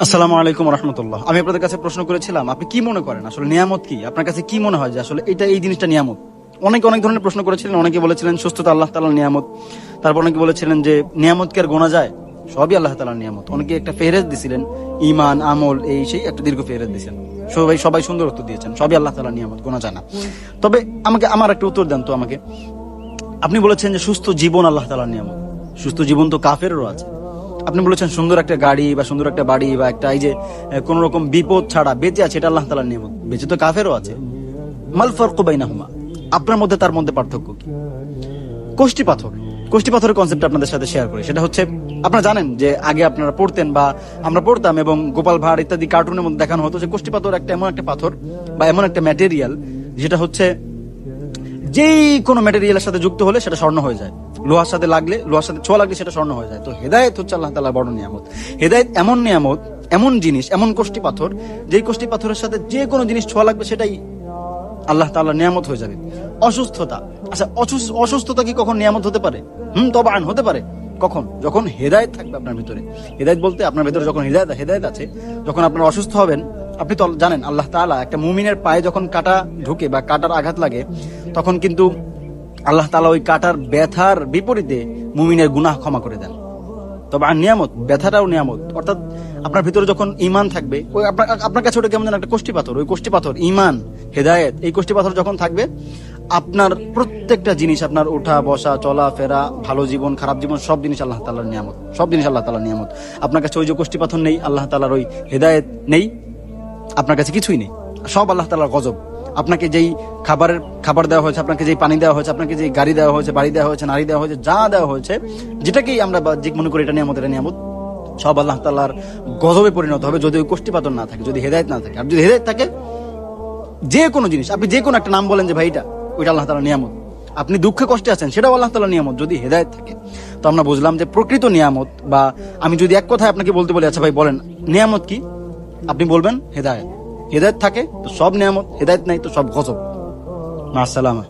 আসসালামু আলাইকুম রহমতুল্লাহ। আমি আপনাদের কাছে প্রশ্ন করেছিলাম, আপনি কি মনে করেন আসলে নিয়ামত কি? আপনার কাছে কি মনে হয় যে আসলে এই জিনিসটা নিয়ামত? অনেকে অনেক ধরনের প্রশ্ন করেছিলেন। অনেকে বলেছিলেন সুস্থতা আল্লাহ তাআলার নিয়ামত। তারপর অনেকে বলেছিলেন যে নিয়ামত কি আর গোনা যায়? সবই আল্লাহ তাআলার নিয়ামত। অনেকে একটা ফেরেজ দিছিলেন, ইমান, আমল, এই সেই একটা দীর্ঘ ফেরেজ দিয়েছেন। সবাই সুন্দর উত্তর দিয়েছেন, সবই আল্লাহ তাআলার নিয়ামত, গোনা যায় না। তবে আমার একটা উত্তর দেন তো আমাকে। আপনি বলেছেন যে সুস্থ জীবন আল্লাহ তাআলার নিয়ামত। সুস্থ জীবন তো কাফেরেরও আছে। আপনি বলেছেন সুন্দর একটা গাড়ি বা সুন্দর একটা বাড়ি বা একটা এই যে কোন রকম বিপদ ছাড়া বেঁচে আছে, এটা আল্লাহ তাআলার নিয়ামত। বেঁচে তো কাফেরও আছে। মাল ফারকু বাইনাহুমা, আপনার মধ্যে তার মধ্যে পার্থক্য কি? কোষ্টি পাথরের কনসেপ্ট আপনাদের সাথে শেয়ার করি। সেটা হচ্ছে, আপনারা জানেন যে আগে আপনারা পড়তেন বা আমরা পড়তাম এবং গোপাল ভাঁড় ইত্যাদি কার্টুনের মধ্যে দেখানো হতো যে কোষ্টি পাথর এমন একটা পাথর বা এমন একটা ম্যাটেরিয়াল যেটা হচ্ছে যেই কোনো ম্যাটেরিয়ালের সাথে যুক্ত হলে সেটা স্বর্ণ হয়ে যায়। লোহার সাথে ছোঁয়া লাগলে সেটা স্বর্ণ হয়ে যায়। তো হেদায়েত হচ্ছে আল্লাহ তাআলার বড় নিয়ামত। হেদায়েত এমন নিয়ামত, এমন জিনিস, এমন কোষ্টি পাথর, যেই কোষ্টি পাথরের সাথে যে কোনো জিনিস ছোঁয়া লাগবে সেটাই আল্লাহ তাআলার নিয়ামত হয়ে যাবে। অসুস্থতা, আচ্ছা অসুস্থতা কি কখন নিয়ামত হতে পারে? তবান হতে পারে। কখন? যখন হেদায়েত থাকবে আপনার ভিতরে। হেদায়েত বলতে আপনার ভিতরে যখন হেদায়েত আছে, যখন আপনার অসুস্থ হবেন, আপনি তো জানেন আল্লাহ তাআলা একটা মুমিনের পায়ে যখন কাঁটা ঢুকে বা কাঁটার আঘাত লাগে, তখন কিন্তু আল্লাহ তাআলা ওই কাঁটার ব্যথার বিপরীতে মুমিনের গুনাহ ক্ষমা করে দেন। তবে আর নিয়ামত, ব্যথাটাও নিয়ামত। অর্থাৎ আপনার ভিতরে যখন ঈমান থাকবে, ওই আপনার কাছে ওটা কেমন যেন একটা কোষ্টি পাথর। ওই কোষ্টি পাথর ঈমান, হেদায়েত, এই কোষ্টি পাথর যখন থাকবে, আপনার প্রত্যেকটা জিনিস, আপনার ওঠা বসা, চলা ফেরা, ভালো জীবন, খারাপ জীবন, সব জিনিস আল্লাহ তাআলার নিয়ামত। সব জিনিস আল্লাহ তাআলার নিয়ামত। আপনার কাছে ওই যে কোষ্টি পাথর নেই, আল্লাহ তাআলার ওই হেদায়েত নেই, আপনার কাছে কিছুই নেই। সব আল্লাহ তাআলার গজব। আপনাকে যেই খাবার দেওয়া হয়েছে, আপনাকে যেই পানি দেওয়া হয়েছে, আপনাকে যেই গাড়ি দেওয়া হয়েছে, বাড়ি দেওয়া হয়েছে, নারী দেওয়া হয়েছে, যা দেওয়া হয়েছে, যেটাকেই আমরা বাহ্যিক মনে করি এটা নিয়ামত, সব আল্লাহ তাআলার গজবে পরিণত হবে যদি ওই কোষ্টি পাথর না থাকে, যদি হেদায়েত না থাকে। আর যদি হেদায়েত থাকে, যে কোনো জিনিস, আপনি যে কোনো একটা নাম বলেন যে ভাই ওইটা আল্লাহ তাআলার নিয়ামত। আপনি দুঃখে কষ্টে আছেন, সেটাও আল্লাহ তাআলার নিয়ামত যদি হেদায়েত থাকে। তো আমরা বুঝলাম যে প্রকৃত নিয়ামত, বা আমি যদি এক কথায় আপনাকে বলতে বলি, আচ্ছা ভাই বলেন নিয়ামত কি, আপনি বলবেন হেদায়েত। হেদায়েত থাকে তো সব নিয়ামত, হেদায়েত নাই তো সব গজব। মা আসসালামা।